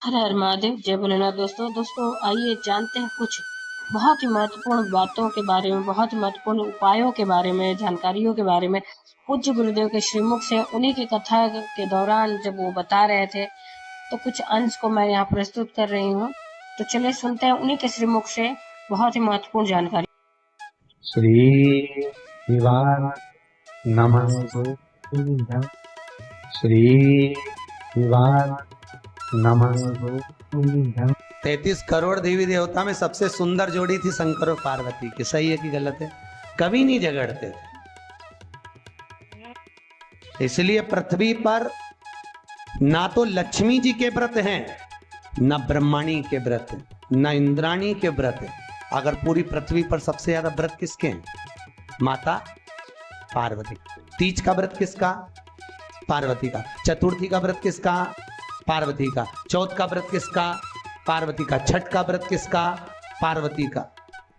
हर हर महादेव, जय भोलेनाथ। दोस्तों आइए जानते हैं कुछ बहुत ही महत्वपूर्ण बातों के बारे में, बहुत ही महत्वपूर्ण उपायों के बारे में, जानकारियों के बारे में। पूज्य गुरुदेव के श्रीमुख से उन्हीं की कथा के दौरान जब वो बता रहे थे, तो कुछ अंश को मैं यहाँ प्रस्तुत कर रही हूँ। तो चलिए सुनते हैं उन्हीं के श्रीमुख से बहुत ही महत्वपूर्ण जानकारी। श्री शिवाय नमः। श्री शिवाय नमः। 33 करोड़ देवी देवता में सबसे सुंदर जोड़ी थी शंकर और पार्वती की। सही है कि गलत है? कभी नहीं झगड़ते थे। इसलिए पृथ्वी पर ना तो लक्ष्मी जी के व्रत हैं, ना ब्रह्माणी के व्रत हैं, ना इंद्राणी के व्रत हैं। अगर पूरी पृथ्वी पर सबसे ज्यादा व्रत किसके हैं? माता पार्वती। तीज का व्रत किसका? पार्वती का। चतुर्थी का व्रत किसका? पार्वती का। चौथ का व्रत किसका? पार्वती का। छठ का व्रत किसका? पार्वती का।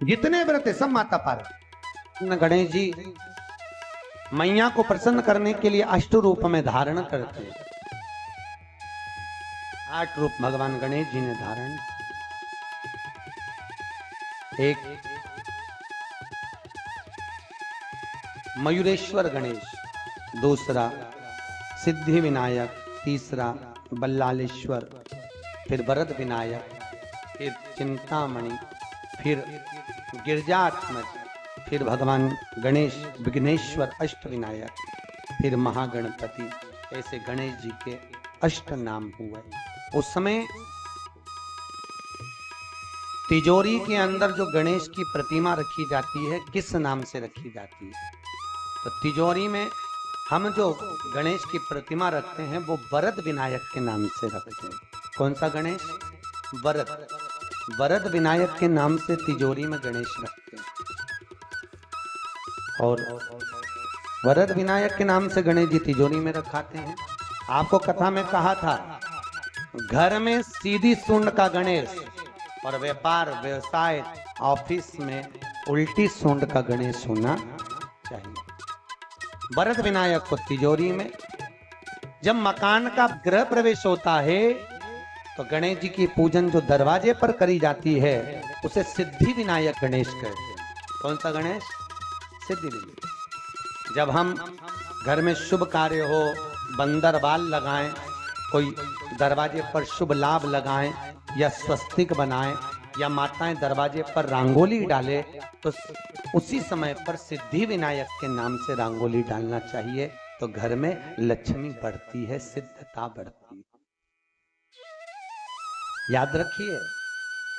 जितने व्रत है सब माता पार्वती। गणेश जी मैया को प्रसन्न करने के लिए अष्ट रूप में धारण करते हैं। 8 रूप भगवान गणेश जी ने धारण। एक मयूरेश्वर गणेश, दूसरा सिद्धि विनायक, तीसरा बल्लालेश्वर, फिर वरद विनायक, फिर चिंतामणि, फिर गिरजात्मज, फिर भगवान गणेश विघ्नेश्वर अष्ट विनायक, फिर महागणपति। ऐसे गणेश जी के अष्ट नाम हुए। उस समय तिजोरी के अंदर जो गणेश की प्रतिमा रखी जाती है, किस नाम से रखी जाती है? तो तिजोरी में हम जो गणेश की प्रतिमा रखते हैं वो वरद विनायक के नाम से रखते हैं। कौन सा गणेश? वरद। वरद विनायक के नाम से तिजोरी में गणेश रखते हैं। और वरद विनायक के नाम से गणेश जी तिजोरी में रखाते हैं। आपको कथा में कहा था, घर में सीधी सूंड का गणेश और व्यापार व्यवसाय ऑफिस में उल्टी सूंड का गणेश होना चाहिए। वरद विनायक को तिजोरी में। जब मकान का गृह प्रवेश होता है तो गणेश जी की पूजन जो दरवाजे पर करी जाती है उसे सिद्धि विनायक गणेश कहते हैं। कौन सा गणेश? सिद्धि विनायक। जब हम घर में शुभ कार्य हो, बंदर बाल लगाएं, कोई दरवाजे पर शुभ लाभ लगाएं, या स्वस्तिक बनाएं, या माताएं दरवाजे पर रंगोली डाले, तो उसी समय पर सिद्धि विनायक के नाम से रंगोली डालना चाहिए। तो घर में लक्ष्मी बढ़ती है, सिद्धता बढ़ती है। याद रखिए,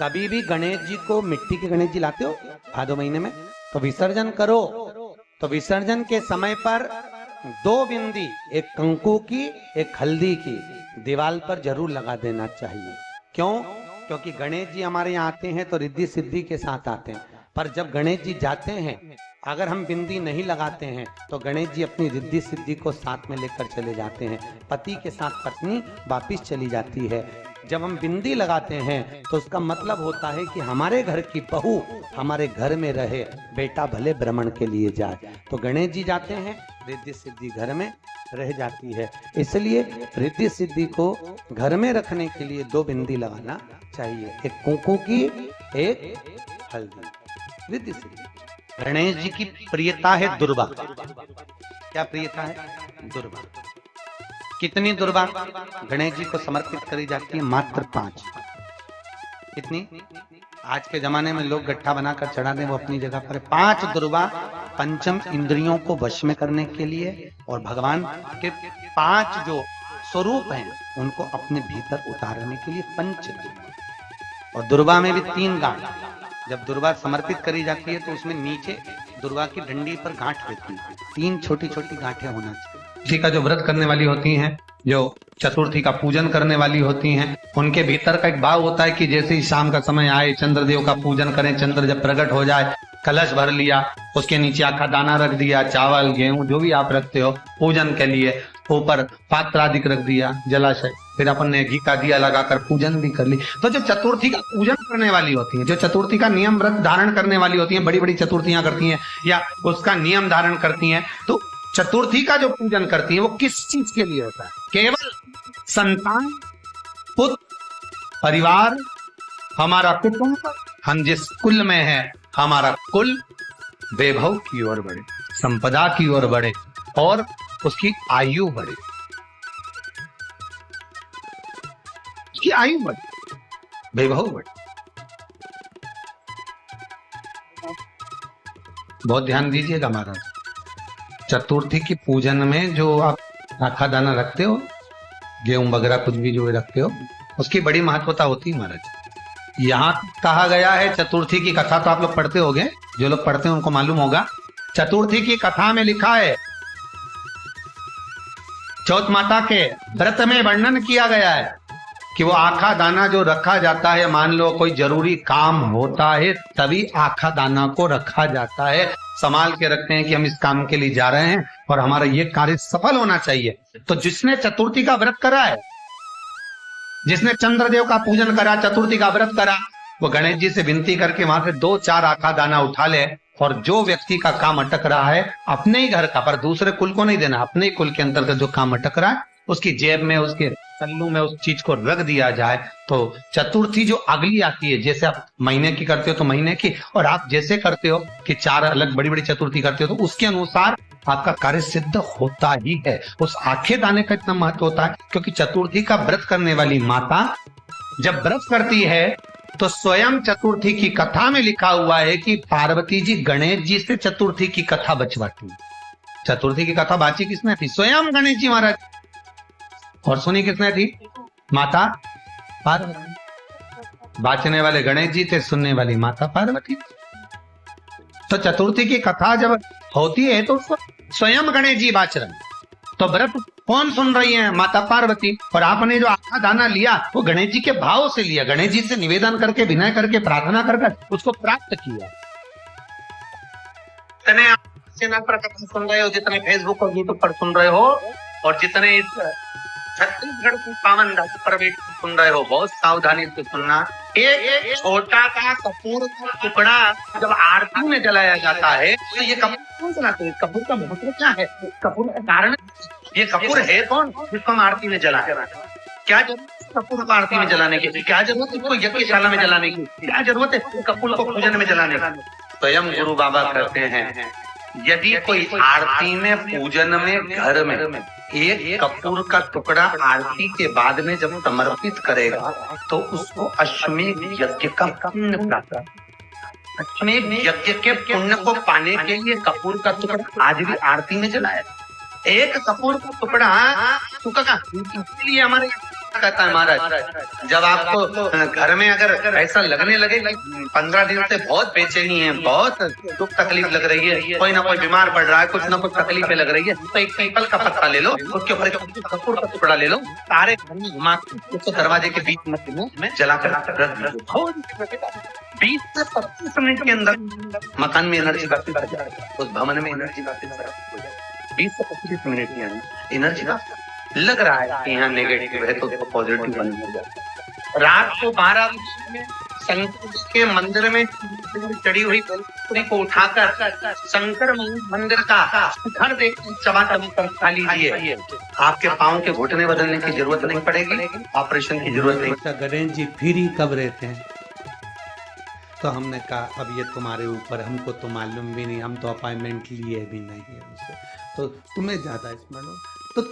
कभी भी गणेश जी को, मिट्टी के गणेश जी लाते हो भादो महीने में, तो विसर्जन करो तो विसर्जन के समय पर 2 बिंदी, एक कंकु की एक हल्दी की, दीवार पर जरूर लगा देना चाहिए। क्यों? क्योंकि गणेश जी हमारे यहाँ आते हैं तो रिद्धि सिद्धि के साथ आते हैं। पर जब गणेश जी जाते हैं, अगर हम बिंदी नहीं लगाते हैं तो गणेश जी अपनी रिद्धि सिद्धि को साथ में लेकर चले जाते हैं। पति के साथ पत्नी वापिस चली जाती है। जब हम बिंदी लगाते हैं तो उसका मतलब होता है कि हमारे घर की बहू हमारे घर में रहे, बेटा भले भ्रमण के लिए जाए। तो गणेश जी जाते हैं, रिद्धि सिद्धि घर में रह जाती है। इसलिए रिद्धि सिद्धि को घर में रखने के लिए 2 बिंदी लगाना चाहिए, एक कुंकू की, एक हल्दी। रिद्धि सिद्धि। गणेश जी की प्रियता है दुर्वा। क्या प्रियता है? दुर्वा। कितनी दुर्वा गणेश जी को समर्पित करी जाती है? मात्र 5। कितनी? आज के जमाने में लोग गट्ठा बनाकर चढ़ा दें, वो अपनी जगह पर। 5 दुर्वा पंचम इंद्रियों को वश में करने के लिए, और भगवान के 5 जो स्वरूप हैं उनको अपने भीतर उतारने के लिए पंच दुर्वा। और दुर्वा में भी 3 गांठ। जब दुर्वा समर्पित करी जाती है तो उसमें नीचे दुर्वा की डंडी पर गांठ रहती है, 3 छोटी छोटी गांठें होना चाहिए। किसी का जो व्रत करने वाली होती हैं, जो चतुर्थी का पूजन करने वाली होती हैं, उनके भीतर का एक भाव होता है कि जैसे ही शाम का समय आए चंद्रदेव का पूजन करें। चंद्र जब प्रकट हो जाए, कलश भर लिया, उसके नीचे आखा दाना रख दिया, चावल गेहूं जो भी आप रखते हो पूजन के लिए, ऊपर पात्र आदि रख दिया, जलाशय, फिर अपन ने घी का दिया लगाकर पूजन भी कर ली। तो जो चतुर्थी का पूजन करने वाली होती है, जो चतुर्थी का नियम व्रत धारण करने वाली होती है, बड़ी बड़ी चतुर्थियां करती हैं या उसका नियम धारण करती हैं, तो चतुर्थी का जो पूजन करती है वो किस चीज के लिए होता है? केवल संतान, पुत्र परिवार, हमारा कुटुंब, हम जिस कुल में है, हमारा कुल वैभव की ओर बढ़े, संपदा की ओर बढ़े और उसकी आयु बढ़े, उसकी आयु बढ़े, वैभव बढ़े। बहुत ध्यान दीजिएगा महाराज, चतुर्थी की पूजन में जो आप आखा दाना रखते हो, गेहूं वगैरह कुछ भी जो रखते हो, उसकी बड़ी महत्वता होती है महाराज। यहाँ कहा गया है, चतुर्थी की कथा तो आप लोग पढ़ते होंगे, जो लोग पढ़ते हैं उनको मालूम होगा। चतुर्थी की कथा में लिखा है, चौथ माता के व्रत में वर्णन किया गया है कि वो आखा दाना जो रखा जाता है, मान लो कोई जरूरी काम होता है तभी आखा दाना को रखा जाता है, संभाल के रखते हैं कि हम इस काम के लिए जा रहे हैं और हमारा ये कार्य सफल होना चाहिए। तो जिसने चतुर्थी का व्रत करा है, जिसने चंद्रदेव का पूजन करा, चतुर्थी का व्रत करा, वो गणेश जी से विनती करके वहां से 2-4 आखा दाना उठा ले और जो व्यक्ति का काम अटक रहा है अपने ही घर का, पर दूसरे कुल को नहीं देना, अपने ही कुल के अंतर्गत जो काम अटक रहा है उसकी जेब में, उसके तल्लू में उस चीज को रख दिया जाए। तो चतुर्थी जो अगली आती है, जैसे आप महीने की करते हो तो महीने की, और आप जैसे करते हो कि 4 अलग बड़ी बड़ी चतुर्थी करते हो तो उसके अनुसार आपका कार्य सिद्ध होता ही है। उस आखे दाने का इतना महत्व होता है क्योंकि चतुर्थी का व्रत करने वाली माता जब व्रत करती है तो स्वयं चतुर्थी की कथा में लिखा हुआ है कि पार्वती जी गणेश जी से चतुर्थी की कथा बचवाती। चतुर्थी की कथा बाची किसने थी? स्वयं गणेश जी महाराज। और सुनी किसने थी? माता पार्वती। बाचने वाले गणेश जी थे, सुनने वाली माता पार्वती। तो चतुर्थी की कथा जब होती है तो स्वयं गणेश जी बाच रहे, तो व्रत कौन सुन रही है? माता पार्वती। और आपने जो आखा दाना लिया वो गणेश जी के भाव से लिया, गणेश जी से निवेदन करके, विनय करके, प्रार्थना करके उसको प्राप्त किया। जितने आप चैनल पर कथा सुन रहे हो, जितने फेसबुक और यूट्यूब पर सुन रहे हो, और जितने इस छत्तीसगढ़ की पावन धरती पर बैठ सुन रहे हो, बहुत सावधानी से सुनना। एक छोटा सा कपूर का टुकड़ा जब आरती में जलाया जाता है तो ये कपूर कौन जलाते हैं? कपूर का महत्व क्या है? कपूर का कारण, ये कपूर है कौन जिसको हम आरती में जलाते? क्या जरूरत कपूर को आरती में जलाने की? क्या जरूरत है इसको यज्ञशाला में जलाने की? क्या जरूरत है कपूर को पूजन में जलाने की? स्वयं गुरु बाबा कहते हैं, यदि कोई आरती में, पूजन में, घर में एक कपूर का टुकड़ा आरती के बाद में जब समर्पित करेगा तो उसको अश्वमेध यज्ञ का पुण्य प्राप्त। अश्वमेध यज्ञ के पुण्य को पाने के लिए कपूर का टुकड़ा आज भी आरती में जलाया। एक कपूर का टुकड़ा इसलिए हमारे कहता है महाराज, जब आपको घर में अगर ऐसा लगने लगे 15 दिन से बहुत बेचैनी है, बहुत दुख तकलीफ लग रही है, कोई ना कोई बीमार पड़ रहा है, कुछ ना कुछ तकलीफें लग रही है, तो एक पीपल का पत्ता ले लो, उसके ऊपर कपूर का टुकड़ा ले लो, सारे घर में घुमा उसको दरवाजे के बीच में जला कर रख दो। 20 से 25 मिनट के अंदर मकान में एनर्जी वापस आ जाएगी, उस भवन में एनर्जी वापस आ जाएगी। 20 से 25 मिनट की एनर्जी वापस लग रहा है कि यहाँ नेगेटिव है तो पॉजिटिव बन जाए। रात को 12 बजे शंकर के मंदिर में चढ़ी हुई बेलपत्री को उठाकर शंकर मंदिर का घर देख चबाचबा कर खा लीजिए, आपके पाँव के घुटने बदलने की जरूरत नहीं पड़ेगी, ऑपरेशन की जरूरत नहीं। गणेश जी फिर ही कब रहते हैं? तो हमने कहा अब ये तुम्हारे ऊपर, हमको तो मालूम भी नहीं, हम तो अपॉइंटमेंट लिए भी नहीं है उससे, तो तुम्हें ज्यादा स्मरण हो। तो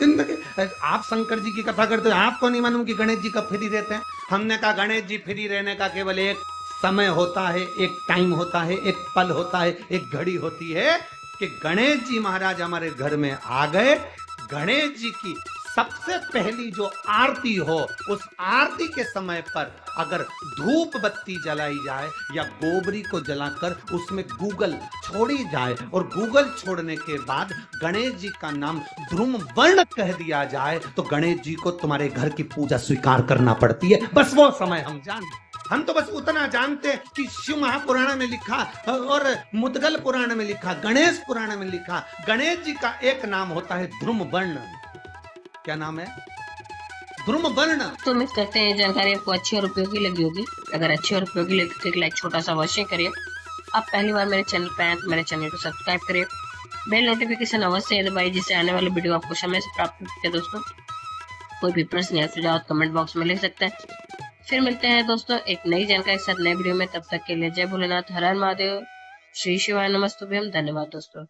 आप शंकर जी की कथा करते हो, आपको नहीं मालूम कि गणेश जी कब फ्री रहते हैं? हमने कहा गणेश जी फ्री रहने का केवल एक समय होता है, एक टाइम होता है, एक पल होता है, एक घड़ी होती है कि गणेश जी महाराज हमारे घर में आ गए। गणेश जी की सबसे पहली जो आरती हो, उस आरती के समय पर अगर धूप बत्ती जलाई जाए या गोबरी को जलाकर उसमें गूगल छोड़ी जाए और गूगल छोड़ने के बाद गणेश जी का नाम ध्रुम वर्ण कह दिया जाए तो गणेश जी को तुम्हारे घर की पूजा स्वीकार करना पड़ती है। बस वो समय हम तो बस उतना जानते कि शिव महापुराण में लिखा और मुद्गल पुराण में लिखा, गणेश पुराण में लिखा, गणेश जी का एक नाम होता है ध्रुम वर्ण। क्या नाम है? ध्रुम वर्ण। तो उम्मीद करते हैं जानकारी आपको अच्छी और उपयोगी लगी होगी। अगर अच्छी और उपयोगी लगी तो एक लाइक छोटा सा अवश्य करिए। आप पहली बार मेरे चैनल पे आए तो मेरे चैनल को सब्सक्राइब करिए, बेल नोटिफिकेशन अवश्य दबाइए जिससे आने वाली वीडियो आपको समय से प्राप्त होती है। दोस्तों कोई भी प्रश्न या सुझाव कमेंट बॉक्स में लिख सकते हैं। फिर मिलते हैं दोस्तों एक नई जानकारी के साथ नए वीडियो में। तब तक के लिए जय भोलेनाथ, हर हर महादेव, श्री शिवाय नमस्तुभ्यम। धन्यवाद दोस्तों।